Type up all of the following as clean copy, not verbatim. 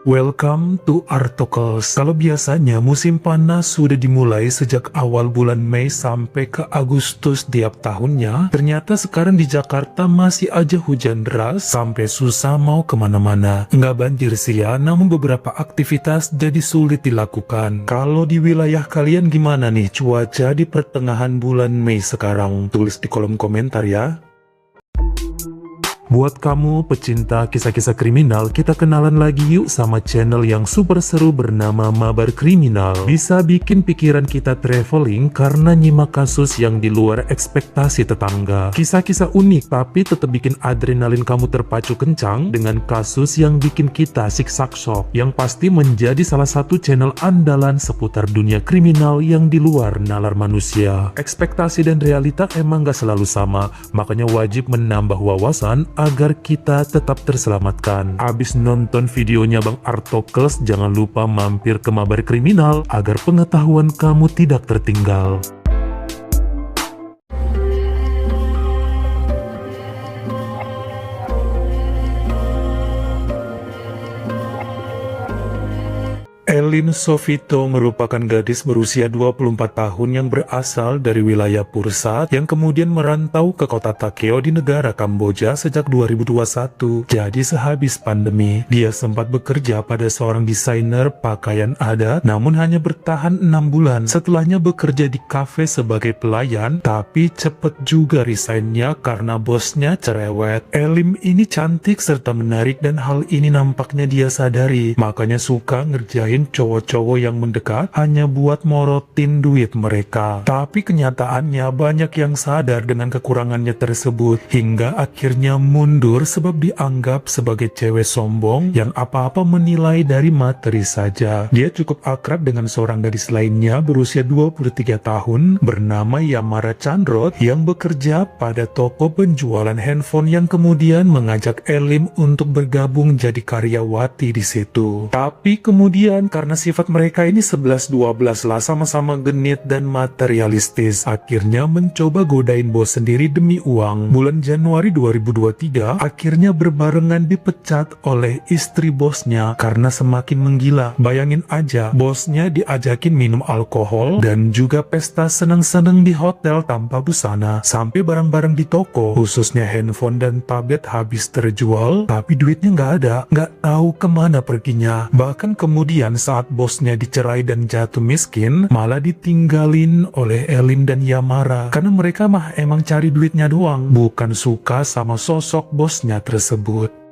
Welcome to Artocles. Kalau biasanya musim panas sudah dimulai sejak awal bulan Mei sampai ke Agustus tiap tahunnya, ternyata sekarang di Jakarta masih aja hujan deras sampai susah mau kemana-mana. Nggak banjir sih ya, namun beberapa aktivitas jadi sulit dilakukan. Kalau di wilayah kalian gimana nih cuaca di pertengahan bulan Mei sekarang? Tulis di kolom komentar ya. Buat kamu pecinta kisah-kisah kriminal, kita kenalan lagi yuk sama channel yang super seru bernama Mabar Kriminal. Bisa bikin pikiran kita traveling karena nyimak kasus yang di luar ekspektasi tetangga. Kisah-kisah unik tapi tetap bikin adrenalin kamu terpacu kencang dengan kasus yang bikin kita siksak shock. Yang pasti menjadi salah satu channel andalan seputar dunia kriminal yang di luar nalar manusia. Ekspektasi dan realita emang gak selalu sama, makanya wajib menambah wawasan agar kita tetap terselamatkan. Abis nonton videonya Bang Artocles, jangan lupa mampir ke Mabar Kriminal agar pengetahuan kamu tidak tertinggal. Elin Sovito merupakan gadis berusia 24 tahun yang berasal dari wilayah Pursat yang kemudian merantau ke kota Takeo di negara Kamboja sejak 2021. Jadi sehabis pandemi, dia sempat bekerja pada seorang desainer pakaian adat, namun hanya bertahan 6 bulan. Setelahnya bekerja di kafe sebagai pelayan, tapi cepet juga resignnya karena bosnya cerewet. Elin ini cantik serta menarik dan hal ini nampaknya dia sadari, makanya suka ngerjain cowok-cowok yang mendekat hanya buat morotin duit mereka. Tapi kenyataannya banyak yang sadar dengan kekurangannya tersebut hingga akhirnya mundur sebab dianggap sebagai cewek sombong yang apa-apa menilai dari materi saja. Dia cukup akrab dengan seorang gadis lainnya berusia 23 tahun bernama Yamara Chandrot yang bekerja pada toko penjualan handphone yang kemudian mengajak Elin untuk bergabung jadi karyawati di situ. Tapi kemudian karena sifat mereka ini 11-12 lah, sama-sama genit dan materialistis, akhirnya mencoba godain bos sendiri demi uang. Bulan Januari 2023 akhirnya berbarengan dipecat oleh istri bosnya karena semakin menggila. Bayangin aja, bosnya diajakin minum alkohol dan juga pesta seneng-seneng di hotel tanpa busana, sampai barang-barang di toko khususnya handphone dan tablet habis terjual, tapi duitnya nggak ada, nggak tahu kemana perginya. Bahkan kemudian saat bosnya dicerai dan jatuh miskin, malah ditinggalin oleh Elin dan Yamara karena mereka mah emang cari duitnya doang, bukan suka sama sosok bosnya tersebut.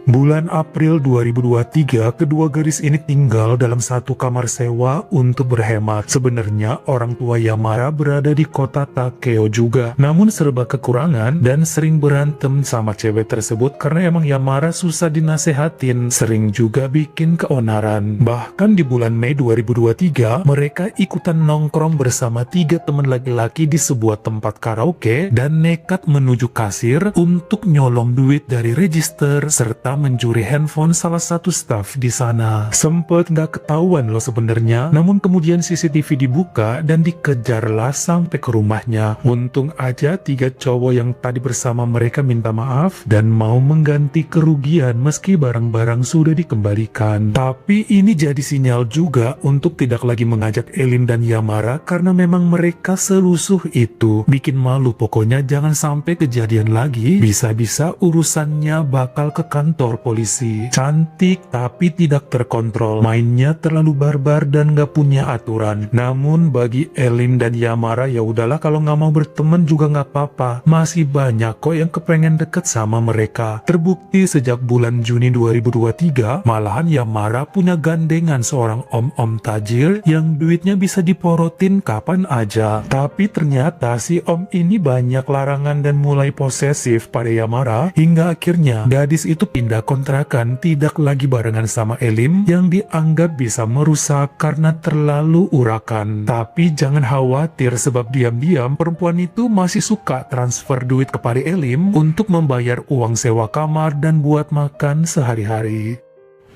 Bulan April 2023, kedua gadis ini tinggal dalam satu kamar sewa untuk berhemat. Sebenarnya orang tua Yamara berada di kota Takeo juga, namun serba kekurangan dan sering berantem sama cewek tersebut karena emang Yamara susah dinasehatin, sering juga bikin keonaran. Bahkan di bulan Mei 2023, mereka ikutan nongkrong bersama 3 teman laki-laki di sebuah tempat karaoke dan nekat menuju kasir untuk nyolong duit dari register serta mencuri handphone salah satu staf di sana. Sempet nggak ketahuan loh sebenarnya, namun kemudian CCTV dibuka dan dikejarlah sampai ke rumahnya. Untung aja 3 cowok yang tadi bersama mereka minta maaf dan mau mengganti kerugian meski barang-barang sudah dikembalikan. Tapi ini jadi sinyal juga untuk tidak lagi mengajak Elin dan Yamara karena memang mereka selusuh itu. Bikin malu, pokoknya jangan sampai kejadian lagi, bisa-bisa urusannya bakal ke kantor polisi. Cantik tapi tidak terkontrol, mainnya terlalu barbar dan gak punya aturan. Namun bagi Elin dan Yamara ya udahlah, kalau gak mau berteman juga gak apa-apa, masih banyak kok yang kepengen deket sama mereka. Terbukti sejak bulan Juni 2023 malahan Yamara punya gandengan seorang om-om tajir yang duitnya bisa diporotin kapan aja. Tapi ternyata si om ini banyak larangan dan mulai posesif pada Yamara hingga akhirnya gadis itu pindah kontrakan, tidak lagi barengan sama Elin yang dianggap bisa merusak karena terlalu urakan. Tapi jangan khawatir sebab diam-diam perempuan itu masih suka transfer duit kepada Elin untuk membayar uang sewa kamar dan buat makan sehari-hari.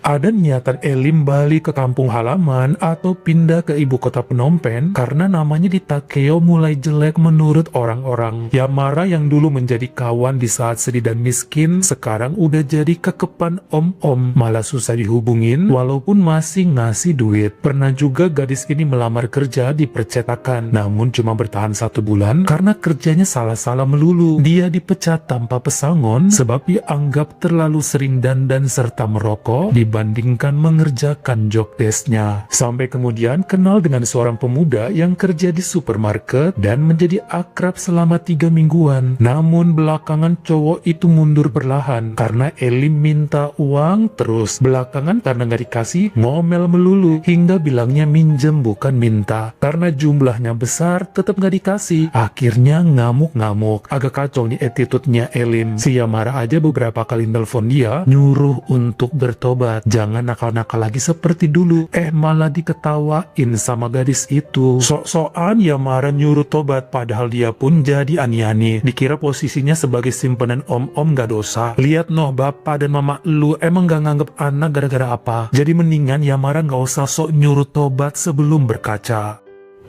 Ada niatan Elim balik ke kampung halaman atau pindah ke ibu kota Phnom Penh karena namanya di Takeo mulai jelek menurut orang-orang. Yamara yang dulu menjadi kawan di saat sedih dan miskin sekarang udah jadi kekepan om-om, malah susah dihubungin walaupun masih ngasih duit. Pernah juga gadis ini melamar kerja di percetakan, namun cuma bertahan 1 bulan karena kerjanya salah-salah melulu. Dia dipecat tanpa pesangon sebab dianggap terlalu sering dandan serta merokok dibandingkan mengerjakan job desk-nya. Sampai kemudian kenal dengan seorang pemuda yang kerja di supermarket dan menjadi akrab selama 3 mingguan. Namun belakangan cowok itu mundur perlahan karena Elim minta uang terus. Belakangan karena nggak dikasih, ngomel melulu hingga bilangnya minjem bukan minta. Karena jumlahnya besar tetap nggak dikasih. Akhirnya ngamuk-ngamuk. Agak kacau nih attitude-nya Elim. Si Yamara aja beberapa kali nelfon dia nyuruh untuk bertobat, jangan nakal-nakal lagi seperti dulu. Malah diketawain sama gadis itu. Sok-sokan Yamara nyuruh tobat padahal dia pun jadi ani-ani. Dikira posisinya sebagai simpanan om-om gak dosa. Lihat noh, bapak dan mama lu emang gak nganggep anak gara-gara apa. Jadi mendingan Yamara gak usah sok nyuruh tobat sebelum berkaca.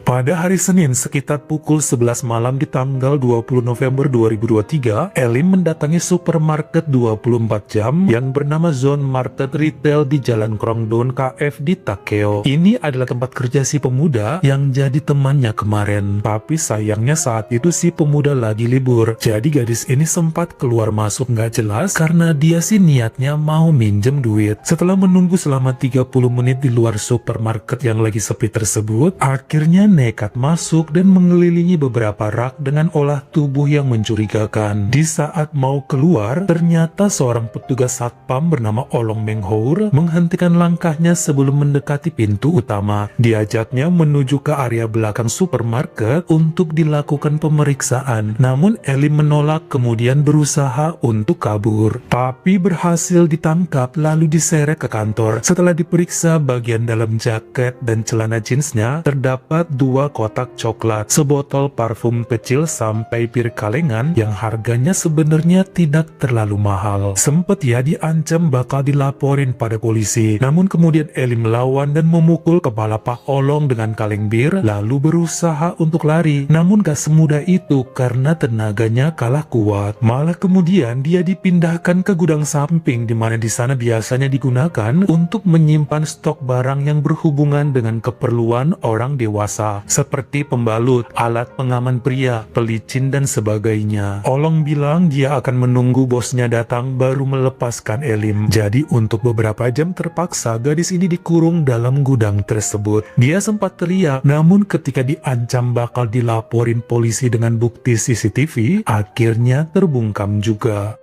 Pada hari Senin sekitar pukul 11 malam di tanggal 20 November 2023, Elim mendatangi supermarket 24 jam yang bernama Zone Market Retail di Jalan Krongdon KF di Takeo. Ini adalah tempat kerja si pemuda yang jadi temannya kemarin. Tapi sayangnya saat itu si pemuda lagi libur. Jadi gadis ini sempat keluar masuk nggak jelas karena dia sih niatnya mau minjem duit. Setelah menunggu selama 30 menit di luar supermarket yang lagi sepi tersebut, akhirnya nekat masuk dan mengelilingi beberapa rak dengan olah tubuh yang mencurigakan. Di saat mau keluar, ternyata seorang petugas satpam bernama Olong Menghour menghentikan langkahnya sebelum mendekati pintu utama. Diajaknya menuju ke area belakang supermarket untuk dilakukan pemeriksaan. Namun Elim menolak kemudian berusaha untuk kabur. Tapi berhasil ditangkap lalu diseret ke kantor. Setelah diperiksa bagian dalam jaket dan celana jeansnya, terdapat 2 kotak coklat, sebotol parfum kecil sampai pir kalengan yang harganya sebenarnya tidak terlalu mahal. Sempet ya diancam bakal dilaporin pada polisi, namun kemudian Elim melawan dan memukul kepala Pak Olong dengan kaleng bir lalu berusaha untuk lari. Namun gak semudah itu karena tenaganya kalah kuat. Malah kemudian dia dipindahkan ke gudang samping di mana di sana biasanya digunakan untuk menyimpan stok barang yang berhubungan dengan keperluan orang dewasa, seperti pembalut, alat pengaman pria, pelicin dan sebagainya. Olong bilang dia akan menunggu bosnya datang baru melepaskan Elim. Jadi untuk beberapa jam terpaksa gadis ini dikurung dalam gudang tersebut. Dia sempat teriak, namun ketika diancam bakal dilaporin polisi dengan bukti CCTV, akhirnya terbungkam juga.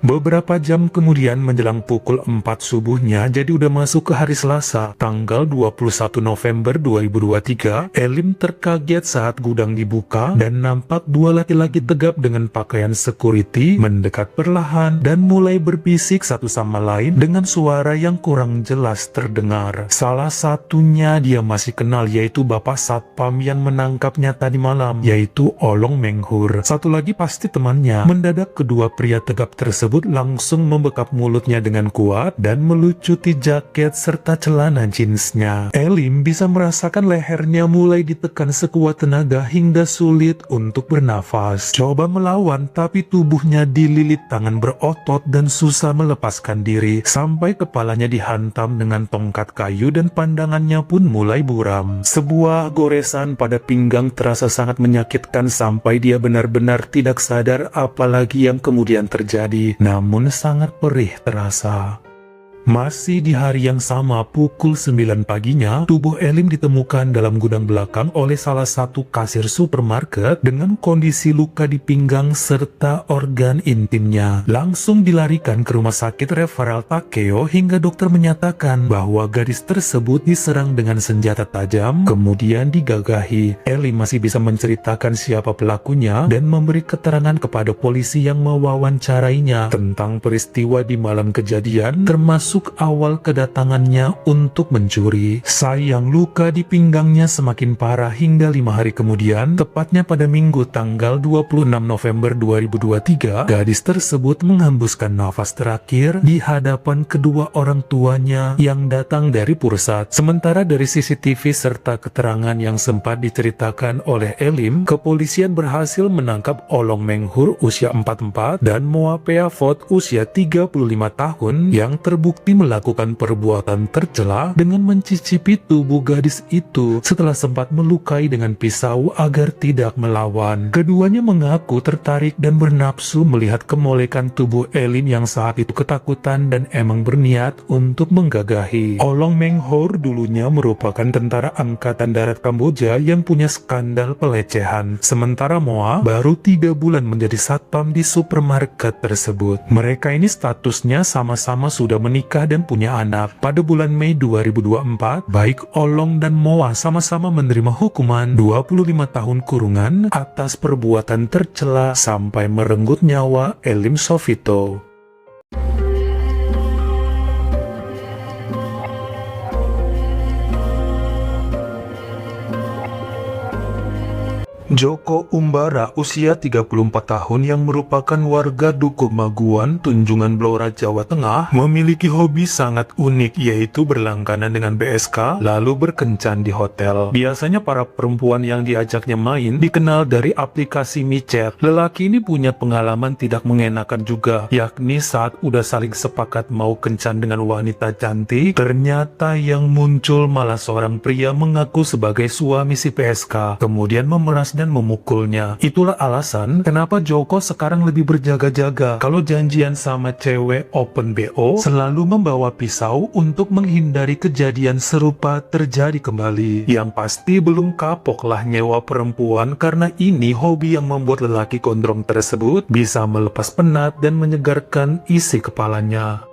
Beberapa jam kemudian menjelang pukul 4 subuhnya, jadi udah masuk ke hari Selasa, tanggal 21 November 2023, Elim terkaget saat gudang dibuka dan nampak 2 laki-laki tegap dengan pakaian security mendekat perlahan dan mulai berbisik satu sama lain dengan suara yang kurang jelas terdengar. Salah satunya dia masih kenal, yaitu Bapak Satpam yang menangkapnya tadi malam, yaitu Olong Menghour. Satu lagi pasti temannya. Mendadak kedua pria tegap tersebut langsung membekap mulutnya dengan kuat dan melucuti jaket serta celana jeansnya. Elim bisa merasakan lehernya mulai ditekan sekuat tenaga hingga sulit untuk bernafas. Coba melawan tapi tubuhnya dililit tangan berotot dan susah melepaskan diri sampai kepalanya dihantam dengan tongkat kayu dan pandangannya pun mulai buram. Sebuah goresan pada pinggang terasa sangat menyakitkan sampai dia benar-benar tidak sadar apalagi yang kemudian terjadi. Namun sangat perih terasa. Masih di hari yang sama pukul 9 paginya, tubuh Elim ditemukan dalam gudang belakang oleh salah satu kasir supermarket dengan kondisi luka di pinggang serta organ intimnya. Langsung dilarikan ke rumah sakit referral Takeo hingga dokter menyatakan bahwa gadis tersebut diserang dengan senjata tajam kemudian digagahi. Elim masih bisa menceritakan siapa pelakunya dan memberi keterangan kepada polisi yang mewawancarainya tentang peristiwa di malam kejadian, termasuk termasuk awal kedatangannya untuk mencuri. Sayang, luka di pinggangnya semakin parah hingga 5 hari kemudian, tepatnya pada Minggu tanggal 26 November 2023, gadis tersebut menghembuskan nafas terakhir di hadapan kedua orang tuanya yang datang dari Pursat. Sementara dari CCTV serta keterangan yang sempat diceritakan oleh Elim, kepolisian berhasil menangkap Olong Menghur usia 44 dan Moa Peavot usia 35 tahun yang terbukti melakukan perbuatan tercela dengan mencicipi tubuh gadis itu setelah sempat melukai dengan pisau agar tidak melawan. Keduanya mengaku tertarik dan bernafsu melihat kemolekan tubuh Elim yang saat itu ketakutan dan emang berniat untuk menggagahi. Olong Menghur dulunya merupakan tentara angkatan darat Kamboja yang punya skandal pelecehan. Sementara Moa baru 3 bulan menjadi satpam di supermarket tersebut. Mereka ini statusnya sama-sama sudah menikah dan punya anak. Pada bulan Mei 2024, baik Olong dan Moa sama-sama menerima hukuman 25 tahun kurungan atas perbuatan tercela sampai merenggut nyawa Elim Sovito. Joko Umbara usia 34 tahun yang merupakan warga Dukuh Maguan, Tunjungan Blora, Jawa Tengah, memiliki hobi sangat unik, yaitu berlangganan dengan BSK lalu berkencan di hotel. Biasanya para perempuan yang diajaknya main dikenal dari aplikasi micet. Lelaki ini punya pengalaman tidak mengenakan juga, yakni saat udah saling sepakat mau kencan dengan wanita cantik, ternyata yang muncul malah seorang pria mengaku sebagai suami si PSK, kemudian memeras dan memukulnya. Itulah alasan kenapa Joko sekarang lebih berjaga-jaga. Kalau janjian sama cewek open BO, selalu membawa pisau untuk menghindari kejadian serupa terjadi kembali. Yang pasti belum kapoklah nyewa perempuan, karena ini hobi yang membuat lelaki gondrong tersebut bisa melepas penat dan menyegarkan isi kepalanya.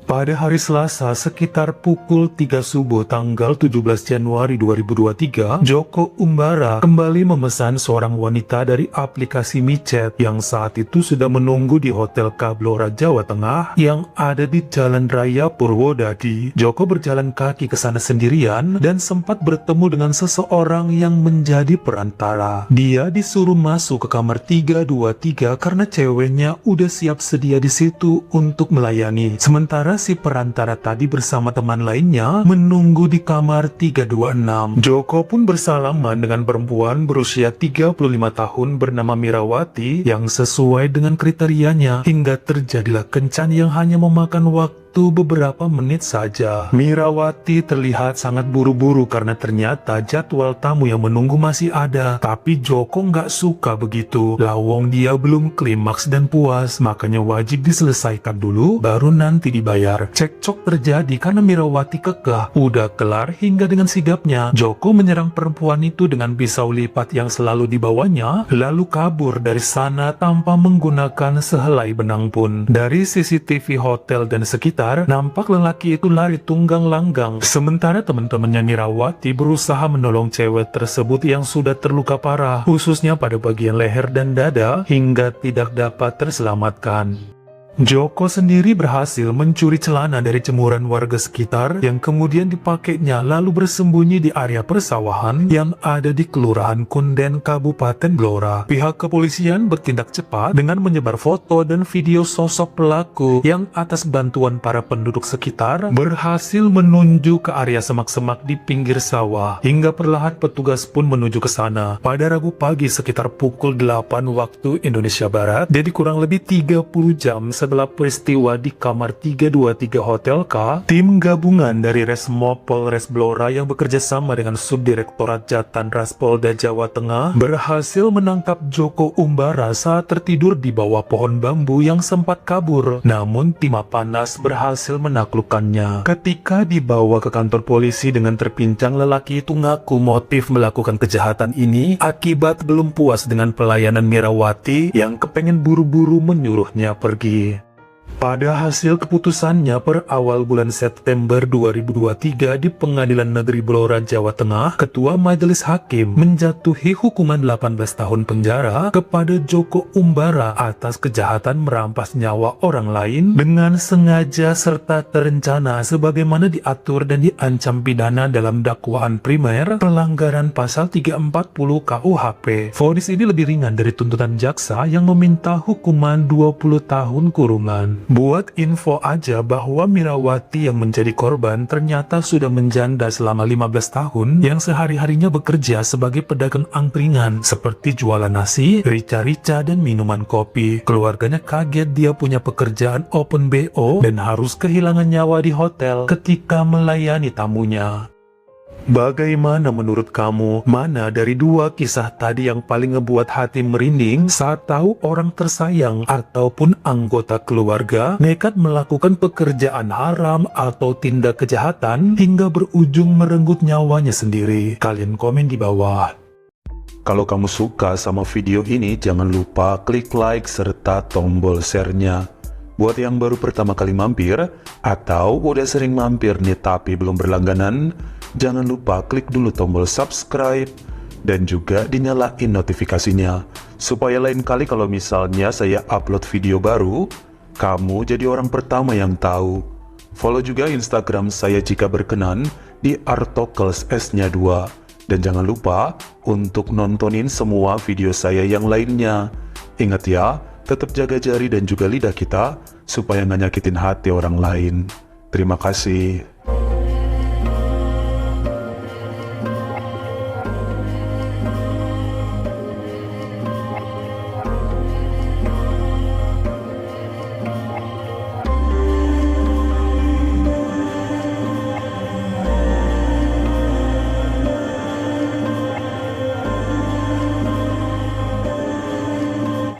Pada hari Selasa sekitar pukul 3 subuh tanggal 17 Januari 2023, Joko Umbara kembali memesan seorang wanita dari aplikasi micet yang saat itu sudah menunggu di Hotel Kablora, Jawa Tengah yang ada di Jalan Raya Purwodadi. Joko berjalan kaki ke sana sendirian dan sempat bertemu dengan seseorang yang menjadi perantara. Dia disuruh masuk ke kamar 323 karena ceweknya udah siap sedia di situ untuk melayani. Sementara si perantara tadi bersama teman lainnya menunggu di kamar 326. Joko pun bersalaman dengan perempuan berusia 35 tahun bernama Mirawati yang sesuai dengan kriterianya, hingga terjadilah kencan yang hanya memakan waktu beberapa menit saja. Mirawati terlihat sangat buru-buru karena ternyata jadwal tamu yang menunggu masih ada. Tapi Joko nggak suka begitu. Lawong dia belum klimaks dan puas, makanya wajib diselesaikan dulu baru nanti dibayar. Cekcok terjadi karena Mirawati kekeh. Udah kelar hingga dengan sigapnya Joko menyerang perempuan itu dengan pisau lipat yang selalu dibawanya, lalu kabur dari sana tanpa menggunakan sehelai benang pun. Dari CCTV hotel dan sekitar, nampak lelaki itu lari tunggang langgang. Sementara teman-temannya Mirawati berusaha menolong cewek tersebut yang sudah terluka parah, khususnya pada bagian leher dan dada, hingga tidak dapat terselamatkan. Joko sendiri berhasil mencuri celana dari jemuran warga sekitar yang kemudian dipakainya lalu bersembunyi di area persawahan yang ada di Kelurahan Kunden, Kabupaten Blora. Pihak kepolisian bertindak cepat dengan menyebar foto dan video sosok pelaku yang atas bantuan para penduduk sekitar berhasil menuju ke area semak-semak di pinggir sawah, hingga perlahan petugas pun menuju ke sana. Pada Rabu pagi sekitar pukul 8 waktu Indonesia Barat, jadi kurang lebih 30 jam setelah peristiwa di kamar 323 Hotel K, tim gabungan dari Resmob Polres Blora yang bekerja sama dengan Subdirektorat Jatan Ras Polda Jawa Tengah berhasil menangkap Joko Umbara saat tertidur di bawah pohon bambu yang sempat kabur. Namun tim Panas berhasil menaklukkannya. Ketika dibawa ke kantor polisi dengan terpincang, lelaki itu ngaku motif melakukan kejahatan ini akibat belum puas dengan pelayanan Mirawati yang kepengen buru-buru menyuruhnya pergi. Pada hasil keputusannya per awal bulan September 2023 di Pengadilan Negeri Blora, Jawa Tengah, Ketua Majelis Hakim menjatuhi hukuman 18 tahun penjara kepada Joko Umbara atas kejahatan merampas nyawa orang lain dengan sengaja serta terencana sebagaimana diatur dan diancam pidana dalam dakwaan primer pelanggaran pasal 340 KUHP. Vonis ini lebih ringan dari tuntutan jaksa yang meminta hukuman 20 tahun kurungan. Buat info aja bahwa Mirawati yang menjadi korban ternyata sudah menjanda selama 15 tahun yang sehari-harinya bekerja sebagai pedagang angkringan seperti jualan nasi, rica-rica, dan minuman kopi. Keluarganya kaget dia punya pekerjaan open BO dan harus kehilangan nyawa di hotel ketika melayani tamunya. Bagaimana menurut kamu, mana dari dua kisah tadi yang paling ngebuat hati merinding saat tahu orang tersayang ataupun anggota keluarga nekat melakukan pekerjaan haram atau tindak kejahatan hingga berujung merenggut nyawanya sendiri? Kalian komen di bawah. Kalau kamu suka sama video ini, jangan lupa klik like serta tombol share-nya. Buat yang baru pertama kali mampir atau udah sering mampir nih tapi belum berlangganan, jangan lupa klik dulu tombol subscribe dan juga dinyalain notifikasinya supaya lain kali kalau misalnya saya upload video baru, kamu jadi orang pertama yang tahu. Follow juga Instagram saya jika berkenan di Artokels S-nya 2. Dan jangan lupa untuk nontonin semua video saya yang lainnya. Ingat ya, tetap jaga jari dan juga lidah kita supaya nggak nyakitin hati orang lain. Terima kasih.